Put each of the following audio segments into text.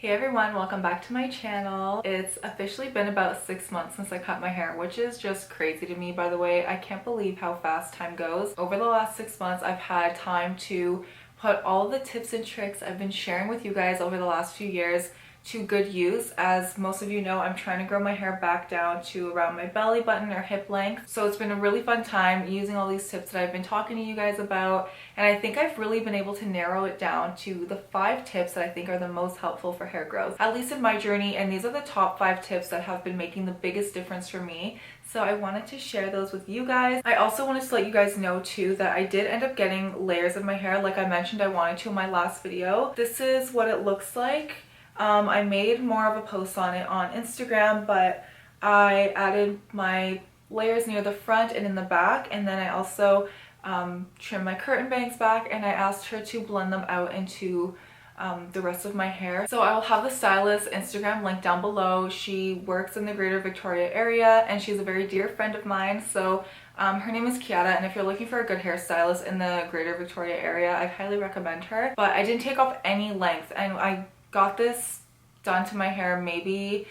Hey everyone, welcome back to my channel. It's officially been about 6 months since I cut my hair, which is just crazy to me, by the way. I can't believe how fast time goes. Over the last 6 months, I've had time to put all the tips and tricks I've been sharing with you guys over the last few years to good use. As most of you know, I'm trying to grow my hair back down to around my belly button or hip length. So it's been a really fun time using all these tips that I've been talking to you guys about. And I think I've really been able to narrow it down to the 5 tips that I think are the most helpful for hair growth, at least in my journey. And these are the top 5 tips that have been making the biggest difference for me. So I wanted to share those with you guys. I also wanted to let you guys know too that I did end up getting layers of my hair like I mentioned I wanted to in my last video. This is what it looks like. I made more of a post on it on Instagram, but I added my layers near the front and in the back, and then I also trimmed my curtain bangs back, and I asked her to blend them out into the rest of my hair. So I will have the stylist Instagram link down below. She works in the greater Victoria area and she's a very dear friend of mine. So her name is Kiara, and if you're looking for a good hairstylist in the greater Victoria area, I highly recommend her. But I didn't take off any length, and I got this done to my hair maybe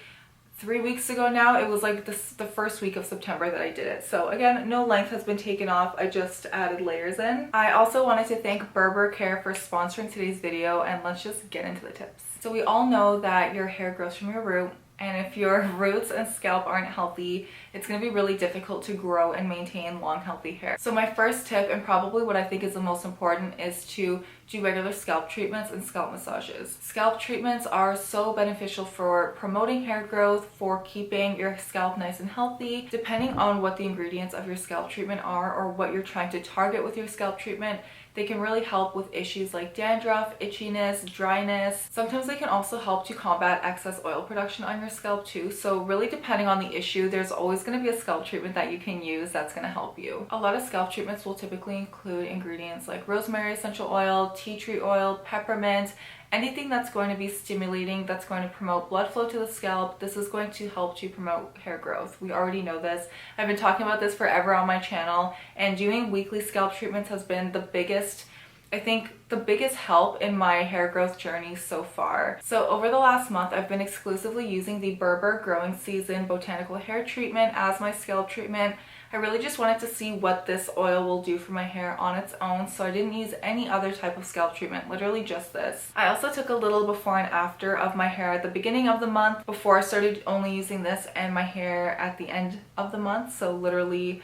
3 weeks ago now. It was like the first week of September that I did it. So again, no length has been taken off. I just added layers in. I also wanted to thank Berber Care for sponsoring today's video, and let's just get into the tips. So we all know that your hair grows from your root, and if your roots and scalp aren't healthy, it's going to be really difficult to grow and maintain long, healthy hair. So my first tip, and probably what I think is the most important, is to do regular scalp treatments and scalp massages. Scalp treatments are so beneficial for promoting hair growth, for keeping your scalp nice and healthy. Depending on what the ingredients of your scalp treatment are or what you're trying to target with your scalp treatment, they can really help with issues like dandruff, itchiness, dryness. Sometimes they can also help to combat excess oil production on your scalp too. So really, depending on the issue, there's always going to be a scalp treatment that you can use that's going to help you. A lot of scalp treatments will typically include ingredients like rosemary essential oil, tea tree oil, peppermint, anything that's going to be stimulating, that's going to promote blood flow to the scalp. This is going to help to promote hair growth. We already know this. I've been talking about this forever on my channel, and doing weekly scalp treatments has been the biggest, I think, the biggest help in my hair growth journey so far. So over the last month, I've been exclusively using the Berber Growing Season Botanical Hair Treatment as my scalp treatment. I really just wanted to see what this oil will do for my hair on its own, so I didn't use any other type of scalp treatment, literally just this. I also took a little before and after of my hair at the beginning of the month before I started only using this, and my hair at the end of the month, so literally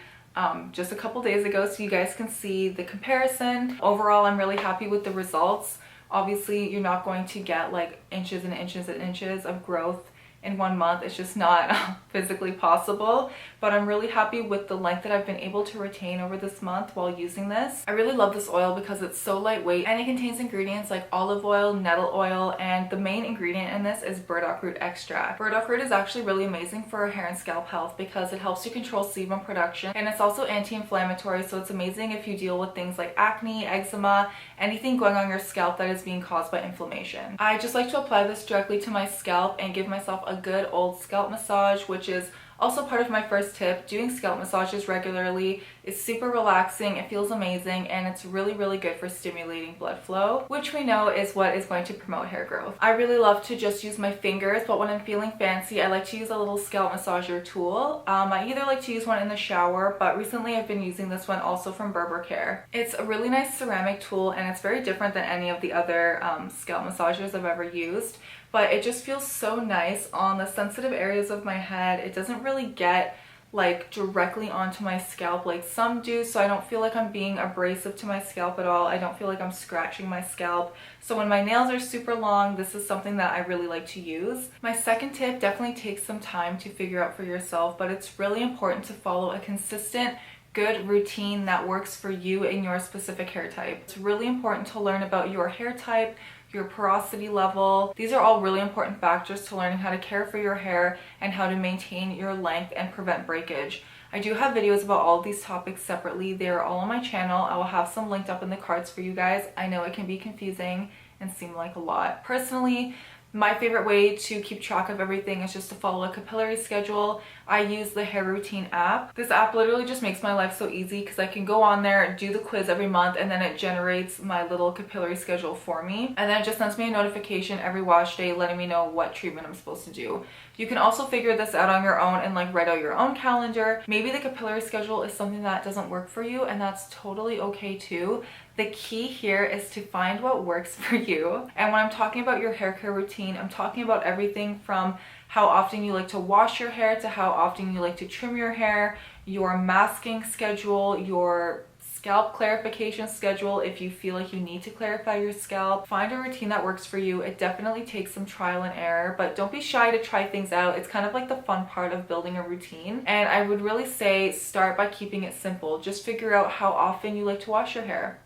just a couple days ago, so you guys can see the comparison. Overall, I'm really happy with the results. Obviously, you're not going to get like inches and inches and inches of growth in 1 month. It's just not physically possible, but I'm really happy with the length that I've been able to retain over this month while using this. I really love this oil because it's so lightweight, and it contains ingredients like olive oil, nettle oil, and the main ingredient in this is burdock root extract. Burdock root is actually really amazing for hair and scalp health because it helps to control sebum production, and it's also anti-inflammatory, so it's amazing if you deal with things like acne, eczema, anything going on your scalp that is being caused by inflammation. I just like to apply this directly to my scalp and give myself a good old scalp massage, which is also part of my first tip. Doing scalp massages regularly is super relaxing, it feels amazing, and it's really, really good for stimulating blood flow, which we know is what is going to promote hair growth. I really love to just use my fingers, but when I'm feeling fancy, I like to use a little scalp massager tool. I either like to use one in the shower, but recently I've been using this one also from Berber Care. It's a really nice ceramic tool, and it's very different than any of the other scalp massagers I've ever used, but it just feels so nice on the sensitive areas of my head. It doesn't really get like directly onto my scalp like some do, so I don't feel like I'm being abrasive to my scalp at all. I don't feel like I'm scratching my scalp. So when my nails are super long, this is something that I really like to use. My second tip definitely takes some time to figure out for yourself, but it's really important to follow a consistent, good routine that works for you and your specific hair type. It's really important to learn about your hair type, your porosity level. These are all really important factors to learning how to care for your hair and how to maintain your length and prevent breakage. I do have videos about all of these topics separately. They are all on my channel. I will have some linked up in the cards for you guys. I know it can be confusing and seem like a lot. Personally, My favorite way to keep track of everything is just to follow a capillary schedule. I use the Hair Routine app. This app literally just makes my life so easy because I can go on there, do the quiz every month, and then it generates my little capillary schedule for me. And then it just sends me a notification every wash day letting me know what treatment I'm supposed to do. You can also figure this out on your own and like write out your own calendar. Maybe the capillary schedule is something that doesn't work for you, and that's totally okay too. The key here is to find what works for you. And when I'm talking about your hair care routine, I'm talking about everything from how often you like to wash your hair to how often you like to trim your hair, your masking schedule, your scalp clarification schedule if you feel like you need to clarify your scalp. Find a routine that works for you. It definitely takes some trial and error, but don't be shy to try things out. It's kind of like the fun part of building a routine. And I would really say start by keeping it simple. Just figure out how often you like to wash your hair.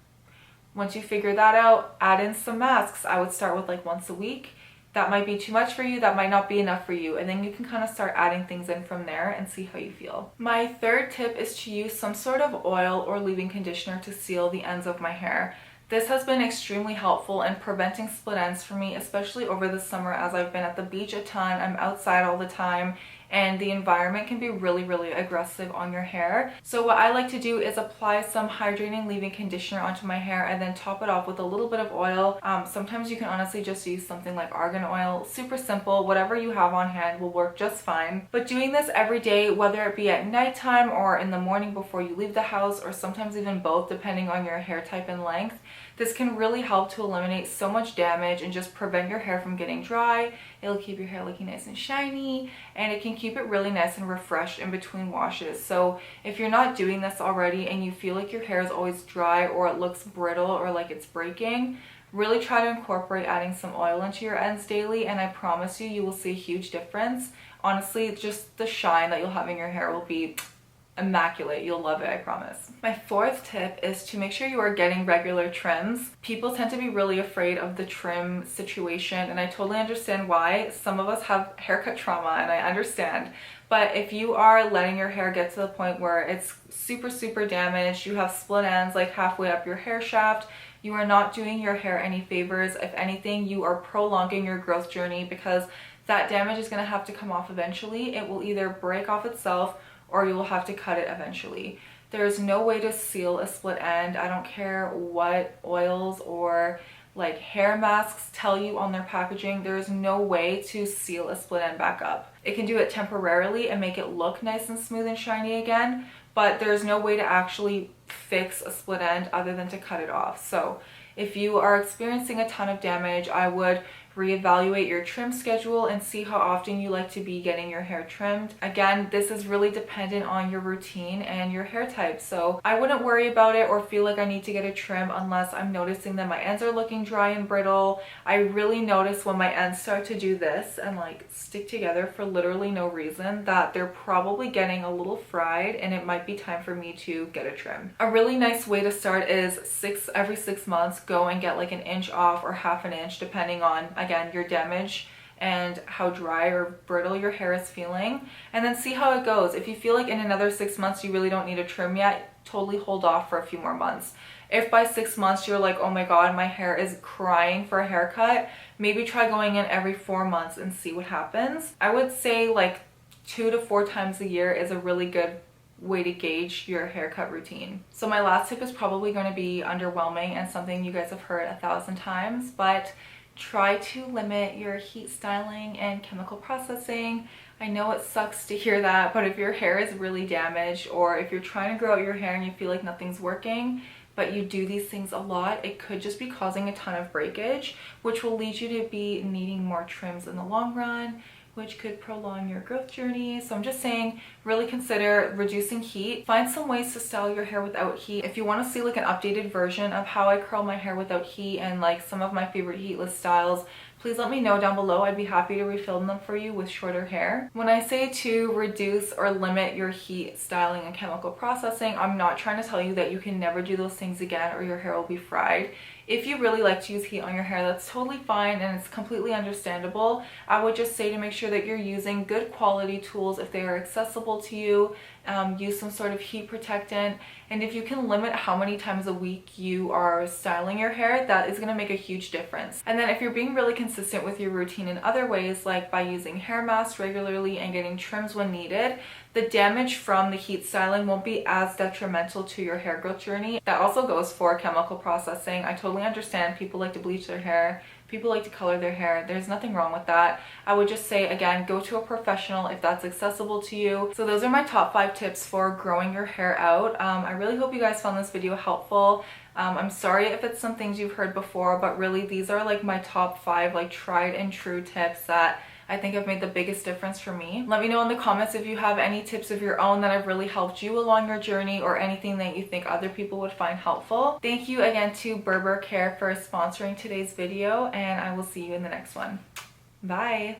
Once you figure that out, add in some masks. I would start with like once a week. That might be too much for you, that might not be enough for you, and then you can kind of start adding things in from there and see how you feel. My third tip is to use some sort of oil or leave-in conditioner to seal the ends of my hair. This has been extremely helpful in preventing split ends for me, especially over the summer as I've been at the beach a ton, I'm outside all the time, and the environment can be really aggressive on your hair. So what I like to do is apply some hydrating leave-in conditioner onto my hair and then top it off with a little bit of oil. Sometimes you can honestly just use something like argan oil. Super simple, whatever you have on hand will work just fine. But doing this every day, whether it be at nighttime or in the morning before you leave the house, or sometimes even both depending on your hair type and length, this can really help to eliminate so much damage and just prevent your hair from getting dry. It'll keep your hair looking nice and shiny, and it can keep it really nice and refreshed in between washes. So if you're not doing this already and you feel like your hair is always dry or it looks brittle or like it's breaking, really try to incorporate adding some oil into your ends daily, and I promise you, you will see a huge difference. Honestly, just the shine that you'll have in your hair will be immaculate. You'll love it, I promise. My fourth tip is to make sure you are getting regular trims. People tend to be really afraid of the trim situation, and I totally understand why. Some of us have haircut trauma, and I understand. But if you are letting your hair get to the point where it's super damaged, you have split ends like halfway up your hair shaft, you are not doing your hair any favors. If anything, you are prolonging your growth journey, because that damage is going to have to come off eventually. It will either break off itself or you will have to cut it eventually. There's no way to seal a split end. I don't care what oils or like hair masks tell you on their packaging. There's no way to seal a split end back up. It can do it temporarily and make it look nice and smooth and shiny again, but there's no way to actually fix a split end other than to cut it off. So if you are experiencing a ton of damage, I would reevaluate your trim schedule and see how often you like to be getting your hair trimmed. Again, this is really dependent on your routine and your hair type, so I wouldn't worry about it or feel like I need to get a trim unless I'm noticing that my ends are looking dry and brittle. I really notice when my ends start to do this and like stick together for literally no reason that they're probably getting a little fried and it might be time for me to get a trim. A really nice way to start is every 6 months, go and get like an inch off or half an inch depending on, again, your damage and how dry or brittle your hair is feeling, and then see how it goes. If you feel like in another 6 months you really don't need a trim yet, totally hold off for a few more months. If by 6 months you're like, oh my god, my hair is crying for a haircut, maybe try going in every 4 months and see what happens. I would say like 2 to 4 times a year is a really good way to gauge your haircut routine. So my last tip is probably going to be underwhelming and something you guys have heard 1,000 times, but try to limit your heat styling and chemical processing. I know it sucks to hear that, but if your hair is really damaged, or if you're trying to grow out your hair and you feel like nothing's working, but you do these things a lot, it could just be causing a ton of breakage, which will lead you to be needing more trims in the long run, which could prolong your growth journey. So I'm just saying, really consider reducing heat. Find some ways to style your hair without heat. If you want to see like an updated version of how I curl my hair without heat and like some of my favorite heatless styles, please let me know down below. I'd be happy to refilm them for you with shorter hair. When I say to reduce or limit your heat styling and chemical processing, I'm not trying to tell you that you can never do those things again or your hair will be fried. If you really like to use heat on your hair, that's totally fine and it's completely understandable. I would just say to make sure that you're using good quality tools if they are accessible to you. Use some sort of heat protectant, and if you can limit how many times a week you are styling your hair, that is going to make a huge difference. And then if you're being really consistent with your routine in other ways, like by using hair masks regularly and getting trims when needed, the damage from the heat styling won't be as detrimental to your hair growth journey. That also goes for chemical processing. I totally understand people like to bleach their hair, people like to color their hair. There's nothing wrong with that. I would just say, again, go to a professional if that's accessible to you. So those are my top 5 tips for growing your hair out. I really hope you guys found this video helpful. I'm sorry if it's some things you've heard before, but really these are like my top 5 like tried and true tips that I think have made the biggest difference for me. Let me know in the comments if you have any tips of your own that have really helped you along your journey, or anything that you think other people would find helpful. Thank you again to Berber Care for sponsoring today's video, and I will see you in the next one. Bye!